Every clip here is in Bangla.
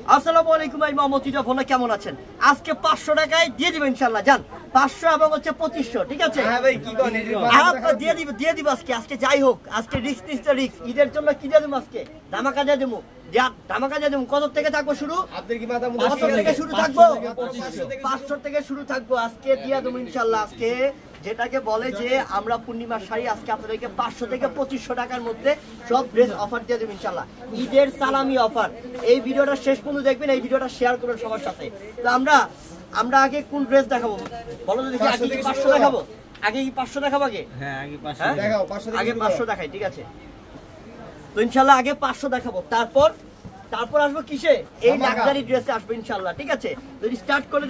আসসালামু আলাইকুম ভাই মোহাম্মদ টিটা ফোনে কেমন আছেন? আজকে 500 টাকায় দিয়ে দিবেন ইনশাআল্লাহ। জান 500 এবং হচ্ছে 2500, ঠিক আছে? হ্যাঁ ভাই কি করেন দিয়ে দিব আজকে যাই হোক, আজকে রিস্ক নিতে রিস্ক। ঈদের জন্য কি দিয়ে দেব আজকে? ধামাকা দিয়ে দেব। ধামাকা দিয়ে দেব। কত থেকে থাকবো শুরু? আপনাদের কি মাথা মুন্ডা 500 থেকে শুরু থাকবো। 500 থেকে শুরু থাকবো আজকে দিয়ে দেব ইনশাআল্লাহ। আজকে যেটাকে বলে যে আমরা পূর্ণিমার শাড়ি আজকে আপনাদেরকে 500 থেকে 2500 টাকার মধ্যে সব ড্রেস অফার দিয়ে দেব ইনশাআল্লাহ। ঈদের সালামি অফার। এই ভিডিওটা শেষ পর্যন্ত দেখবেন, এই ভিডিওটা শেয়ার করবেন সবার সাথে। তো আমরা আগে কোন ড্রেস দেখাবো বলো তো দেখি। আগে কি 500 দেখাবো? আগে কি 500 দেখাবো? হ্যাঁ আগে 500 দেখাও। 500 আগে 500 দেখাই, ঠিক আছে? তো ইনশাআল্লাহ আগে 500 দেখাবো, তারপর আসবো কিসে? এই লাক্সারি ড্রেসে আসবো ইনশাআল্লাহ, ঠিক আছে? যদি স্টার্ট করে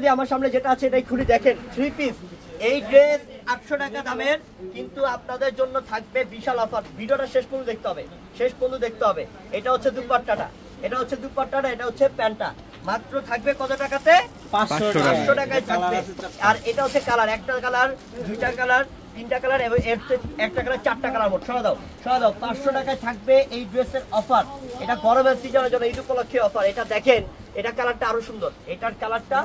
দেই আমার সামনে যেটা আছে এটাই খুলে দেখেন। 3 পিস এই ড্রেস 800 টাকা দামের, কিন্তু আপনাদের জন্য থাকবে বিশাল অফার। ভিডিওটা শেষ পর্যন্ত দেখতে হবে। এটা হচ্ছে দুপাট্টাটা, এটা হচ্ছে প্যান্টটা। মাত্র থাকবে কত টাকাতে? 500 টাকায় থাকবে। আর এটা হচ্ছে কালার, একটা কালার, দুইটা কালার, তিনটা কালার এবং একটা কালার, চারটা কালার মোট। সরা দাও 500 টাকায় থাকবে এই ড্রেসের অফার। এটা গরমের সিজনের জন্য ঈদ উপলক্ষে অফার। এটা দেখেন, এটা কালারটা আরো সুন্দর, এটার কালারটা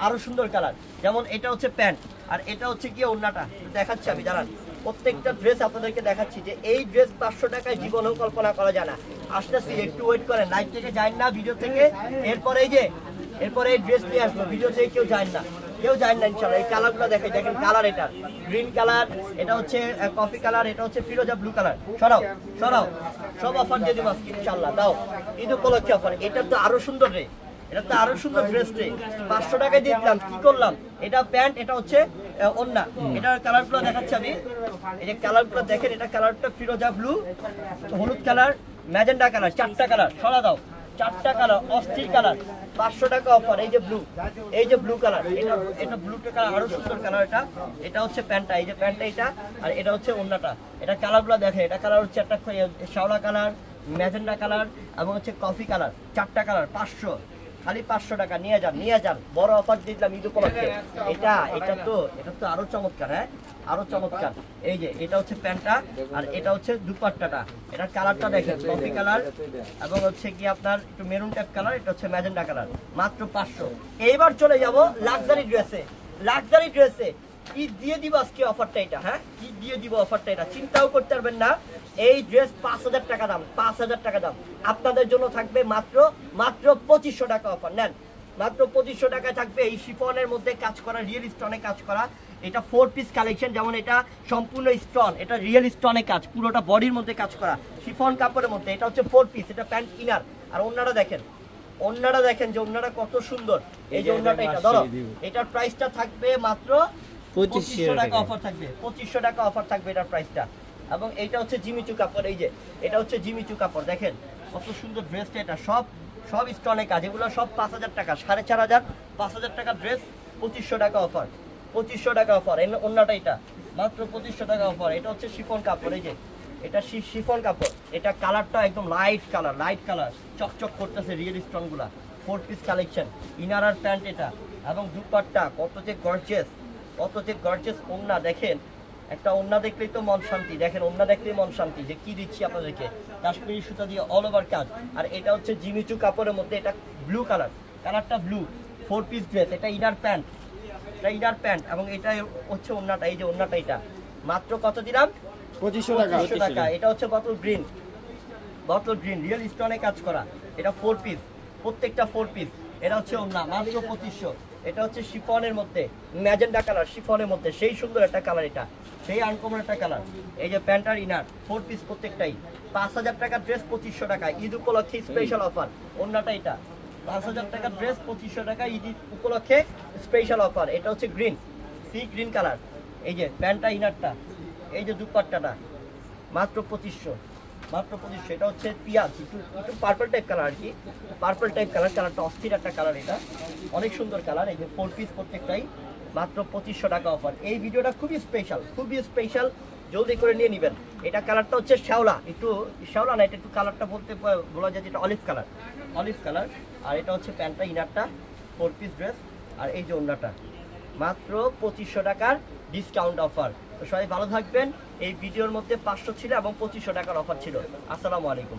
আরো সুন্দর কালার। যেমন এটা হচ্ছে প্যান্ট আর এটা হচ্ছে কি ওড়নাটা দেখাচ্ছি আমি, দাঁড়ান। প্রত্যেকটা ড্রেস আপনাদেরকে দেখাচ্ছি যে এই ড্রেস 500 টাকায় জীবনেও কল্পনা করা যায় না। আসতেছি, একটু ওয়েট করেন, লাইভ থেকে যায় না, ভিডিও থেকে। এরপরে এই ড্রেস নিয়ে আসবো, ভিডিও থেকে কেউ যায় না ইনশাআল্লাহ। এই কালারগুলো দেখেন কালার, এটা গ্রিন কালার, এটা হচ্ছে কফি কালার, এটা হচ্ছে ফিরোজা ব্লু কালার। সরাও সব অফার দিয়ে দেবো আজকে ইনশাআল্লাহ। দাও ঈদ উপলক্ষে অফার। এটা তো আরো সুন্দর রে, এটা তো আরো সুন্দর ড্রেস রে। 500 টাকায় দিয়ে দিলাম। কি করলাম? এটা প্যান্ট, এটা হচ্ছে ওড়না। এটার কালারগুলো দেখাচ্ছি আমি। এই যে কালারগুলো দেখেন, এটা কালারটা ফিরোজা ব্লু, হলুদ কালার, ম্যাজেন্ডা কালার, চারটা কালার। সরা দাও, চারটা কালার, অস্থির কালার। 500 টাকা অফার। এই যে ব্লু কালার, এটা ব্লু কালার, আরো সুন্দর কালার। এটা হচ্ছে প্যান্টটা, এই যে প্যান্টটা এটা, আর এটা হচ্ছে ওড়নাটা। এটা কালারগুলো দেখেন, এটা কালার হচ্ছে একটা শ্যাওলা কালার, ম্যাজেন্ডা কালার এবং হচ্ছে কফি কালার। চারটা কালার, 500, খালি 500 টাকা। নিয়ে যান, বড় অফার দিলাম ঈদ উপলক্ষে। এটা তো আরো চমৎকার। হ্যাঁ আরো চমৎকার। এই যে এটা হচ্ছে প্যান্টটা আর এটা হচ্ছে দুপাট্টাটা। এটার কালারটা দেখেন, কফি কালার এবং হচ্ছে কি আপনার একটু মেরুন টাইপ কালার, এটা হচ্ছে ম্যাজেন্ডা কালার। মাত্র 500। এইবার চলে যাব লাক্সারি ড্রেসে। কি দিয়ে দিব আজকে অফারটা? এটা কি দিয়ে দিব অফারটা? এটা চিন্তাও করতে পারবেন না। এই ড্রেস 5000 টাকা দাম, 5000 টাকা দাম। আপনাদের জন্য থাকবে মাত্র 2500 টাকা অফার। নেন, মাত্র 2500 টাকায় থাকবে এই শিফনের মধ্যে কাজ করা, রিয়েল স্টোনে কাজ করা। এটা 4 পিস কালেকশন। যেমন এটা সম্পূর্ণ স্টোন, এটা রিয়েল স্টোনে কাজ, পুরোটা বডির মধ্যে কাজ করা, শিফন কাপড়ের মধ্যে। এটা হচ্ছে 4 পিস, এটা প্যান্ট ইনার। আর ওড়নাটা দেখেন যে ওড়নাটা কত সুন্দর। এই যে ওড়নাটা, এটা ধরো, এটার প্রাইসটা থাকবে মাত্র 2500 টাকা অফার থাকবে। 2500 টাকা অফার থাকবে এটার প্রাইসটা। এবং এইটা হচ্ছে জিমিচু কাপড়। এই যে এটা হচ্ছে জিমিচু কাপড়। দেখেন কত সুন্দর ড্রেসটা। এটা সব স্টোনে কাজ, এগুলো সব 5000 টাকা, 4500, 5000 টাকা ড্রেস। 2500 টাকা অফার, 2500 টাকা অফার। ওড়নাটা এটা মাত্র 2500 টাকা অফার। এটা হচ্ছে শিফন কাপড়। এই যে এটা শিফন কাপড়। এটা কালারটা একদম লাইট কালার, চকচক করতেছে রিয়েল স্টোন গুলা। 4 পিস কালেকশন, ইনার আর প্যান্ট এটা এবং দুপাট্টা। কত যে গর্জিয়াস ওড়না। দেখেন, একটা ওড়না দেখলেই তো মন শান্তি। দেখেন ওড়না দেখলেই মন শান্তি যে কি দিচ্ছি আপনাদেরকে। কাশ্মীরি সুতা দিয়ে অল ওভার কাজ। আর এটা হচ্ছে জিমিচু কাপড়ের মধ্যে, এটা ব্লু কালারটা ব্লু। 4 piece dress. এটা ইনার প্যান্ট এবং এটা হচ্ছে ওড়নাটা। এই যে ওড়নাটা, এটা মাত্র কত দিলাম? 2500 টাকা। এটা হচ্ছে বটল গ্রিন, রিয়েল স্টোনে কাজ করা। এটা 4 পিস, প্রত্যেকটা 4 পিস। এটা হচ্ছে ওড়না, মাত্র 2500। এটা হচ্ছে শিফনের মধ্যে, ম্যাজেন্ডা কালার, শিফনের মধ্যে সেই সুন্দর একটা কালার, এটা সেই আনকমন একটা কালার। এই যে প্যান্ট আর ইনার 4 পিস প্রত্যেকটাই। 5000 টাকার ড্রেস 2500 টাকা ঈদ উপলক্ষে স্পেশাল অফার। ওড়নাটা এটা 5000 টাকার ড্রেস 2500 টাকা ঈদ উপলক্ষে স্পেশাল অফার। এটা হচ্ছে সি গ্রিন কালার। এই যে প্যান্টটা, ইনারটা, এই যে দুপাট্টাটা, মাত্র 2500। এটা হচ্ছে পিয়াজ, একটু পার্পল টাইপ কালার আর কি, কালারটা অস্থির একটা কালার। এটা অনেক সুন্দর কালার। এই যে 4 পিস প্রত্যেকটাই, মাত্র 2500 টাকা অফার। এই ভিডিওটা খুবই স্পেশাল, জলদি করে নিয়ে নেবেন। এটা কালারটা হচ্ছে শ্যাওলা না, এটা একটু কালারটা বলা যায় যেটা অলিভ কালার। আর এটা হচ্ছে প্যান্টটা, ইনারটা, 4 পিস ড্রেস। আর এই যে ওড়নাটা, মাত্র 2500 টাকার ডিসকাউন্ট অফার। তো সবাই ভালো থাকবেন। এই ভিডিওর মধ্যে 500 ছিল এবং 2500 টাকার অফার ছিল। আসসালামু আলাইকুম।